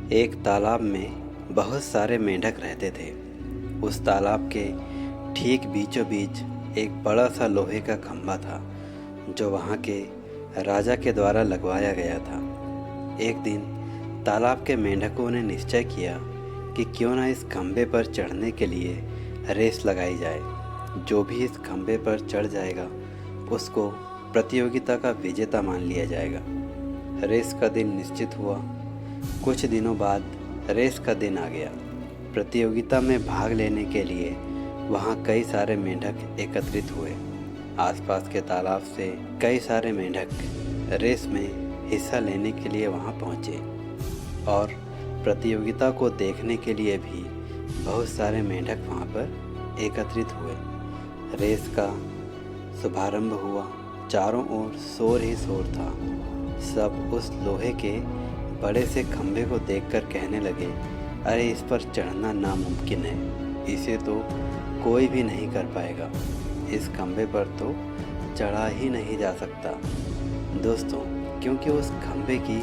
एक तालाब में बहुत सारे मेंढक रहते थे। उस तालाब के ठीक बीचों बीच एक बड़ा सा लोहे का खंभा था जो वहाँ के राजा के द्वारा लगवाया गया था। एक दिन तालाब के मेंढकों ने निश्चय किया कि क्यों ना इस खंभे पर चढ़ने के लिए रेस लगाई जाए। जो भी इस खंभे पर चढ़ जाएगा उसको प्रतियोगिता का विजेता मान लिया जाएगा। रेस का दिन निश्चित हुआ। कुछ दिनों बाद रेस का दिन आ गया। प्रतियोगिता में भाग लेने के लिए वहाँ कई सारे मेंढक एकत्रित हुए। आसपास के तालाब से कई सारे मेंढक रेस में हिस्सा लेने के लिए वहाँ पहुँचे और प्रतियोगिता को देखने के लिए भी बहुत सारे मेंढक वहाँ पर एकत्रित हुए। रेस का शुभारंभ हुआ। चारों ओर शोर ही शोर था। सब उस लोहे के बड़े से खंभे को देखकर कहने लगे, अरे इस पर चढ़ना नामुमकिन है, इसे तो कोई भी नहीं कर पाएगा, इस खंभे पर तो चढ़ा ही नहीं जा सकता। दोस्तों, क्योंकि उस खंभे की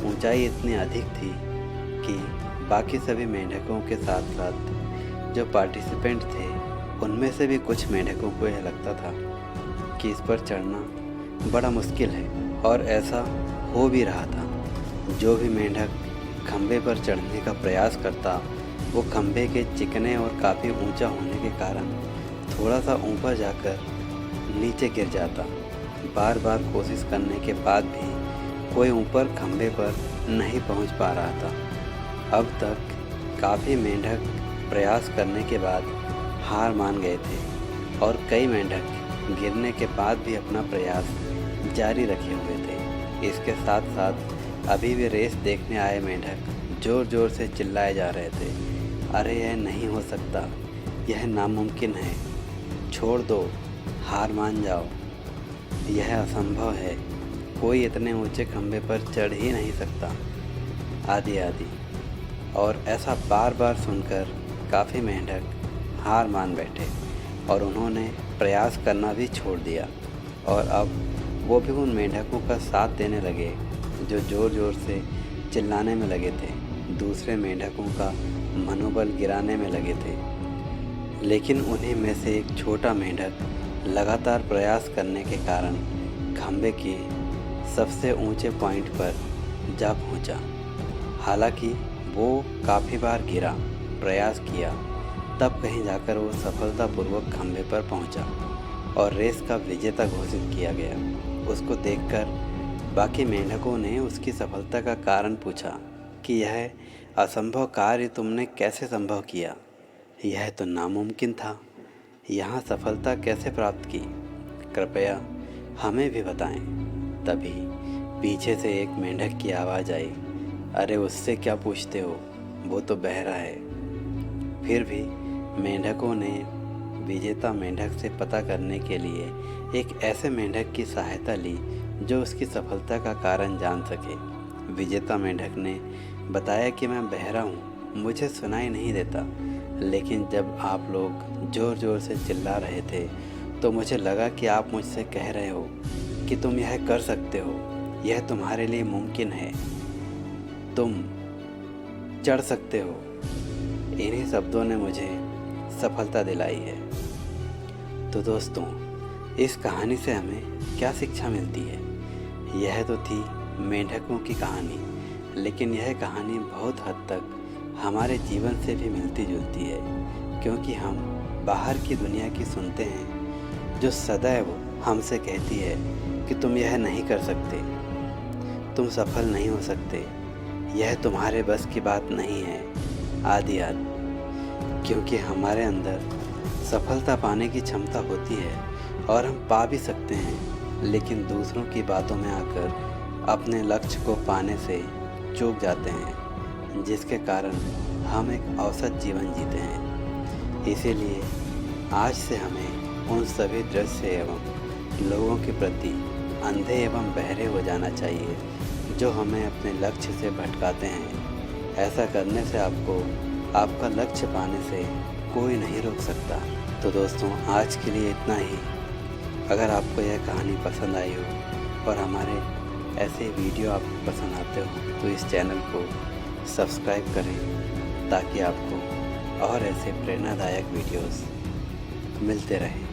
ऊंचाई इतनी अधिक थी कि बाकी सभी मेंढकों के साथ साथ जो पार्टिसिपेंट थे उनमें से भी कुछ मेंढकों को यह लगता था कि इस पर चढ़ना बड़ा मुश्किल है, और ऐसा हो भी रहा था। जो भी मेंढक खंभे पर चढ़ने का प्रयास करता वो खंभे के चिकने और काफ़ी ऊंचा होने के कारण थोड़ा सा ऊपर जाकर नीचे गिर जाता। बार बार कोशिश करने के बाद भी कोई ऊपर खंभे पर नहीं पहुंच पा रहा था। अब तक काफ़ी मेंढक प्रयास करने के बाद हार मान गए थे और कई मेंढक गिरने के बाद भी अपना प्रयास जारी रखे हुए थे। इसके साथ साथ अभी भी रेस देखने आए मेंढक ज़ोर ज़ोर से चिल्लाए जा रहे थे, अरे यह नहीं हो सकता, यह नामुमकिन है, छोड़ दो, हार मान जाओ, यह असंभव है, कोई इतने ऊंचे खंभे पर चढ़ ही नहीं सकता, आदि आदि। और ऐसा बार बार सुनकर काफ़ी मेंढक हार मान बैठे और उन्होंने प्रयास करना भी छोड़ दिया। और अब वो भी उन मेंढकों का साथ देने लगे जो ज़ोर ज़ोर से चिल्लाने में लगे थे, दूसरे मेंढकों का मनोबल गिराने में लगे थे। लेकिन उन्हीं में से एक छोटा मेंढक लगातार प्रयास करने के कारण खंभे के सबसे ऊंचे पॉइंट पर जा पहुंचा। हालांकि वो काफ़ी बार गिरा, प्रयास किया, तब कहीं जाकर वो सफलतापूर्वक खंभे पर पहुंचा और रेस का विजेता घोषित किया गया। उसको देखकर बाकी मेंढकों ने उसकी सफलता का कारण पूछा कि यह असंभव कार्य तुमने कैसे संभव किया, यह तो नामुमकिन था, यहाँ सफलता कैसे प्राप्त की, कृपया हमें भी बताएं। तभी पीछे से एक मेंढक की आवाज़ आई, अरे उससे क्या पूछते हो, वो तो बहरा है। फिर भी मेंढकों ने विजेता मेंढक से पता करने के लिए एक ऐसे मेंढक की सहायता ली जो उसकी सफलता का कारण जान सके। विजेता मेंढक ने बताया कि मैं बहरा हूँ, मुझे सुनाई नहीं देता, लेकिन जब आप लोग ज़ोर ज़ोर से चिल्ला रहे थे तो मुझे लगा कि आप मुझसे कह रहे हो कि तुम यह कर सकते हो, यह तुम्हारे लिए मुमकिन है, तुम चढ़ सकते हो। इन्हीं शब्दों ने मुझे सफलता दिलाई है। तो दोस्तों, इस कहानी से हमें क्या शिक्षा मिलती है? यह तो थी मेंढकों की कहानी, लेकिन यह कहानी बहुत हद तक हमारे जीवन से भी मिलती जुलती है, क्योंकि हम बाहर की दुनिया की सुनते हैं जो सदैव हमसे कहती है कि तुम यह नहीं कर सकते, तुम सफल नहीं हो सकते, यह तुम्हारे बस की बात नहीं है, आदि आदि। क्योंकि हमारे अंदर सफलता पाने की क्षमता होती है और हम पा भी सकते हैं, लेकिन दूसरों की बातों में आकर अपने लक्ष्य को पाने से चूक जाते हैं, जिसके कारण हम एक औसत जीवन जीते हैं। इसीलिए आज से हमें उन सभी दृश्य एवं लोगों के प्रति अंधे एवं बहरे हो जाना चाहिए जो हमें अपने लक्ष्य से भटकाते हैं। ऐसा करने से आपको आपका लक्ष्य पाने से कोई नहीं रोक सकता। तो दोस्तों, आज के लिए इतना ही। अगर आपको यह कहानी पसंद आई हो और हमारे ऐसे वीडियो आपको पसंद आते हो तो इस चैनल को सब्सक्राइब करें ताकि आपको और ऐसे प्रेरणादायक वीडियोस मिलते रहें।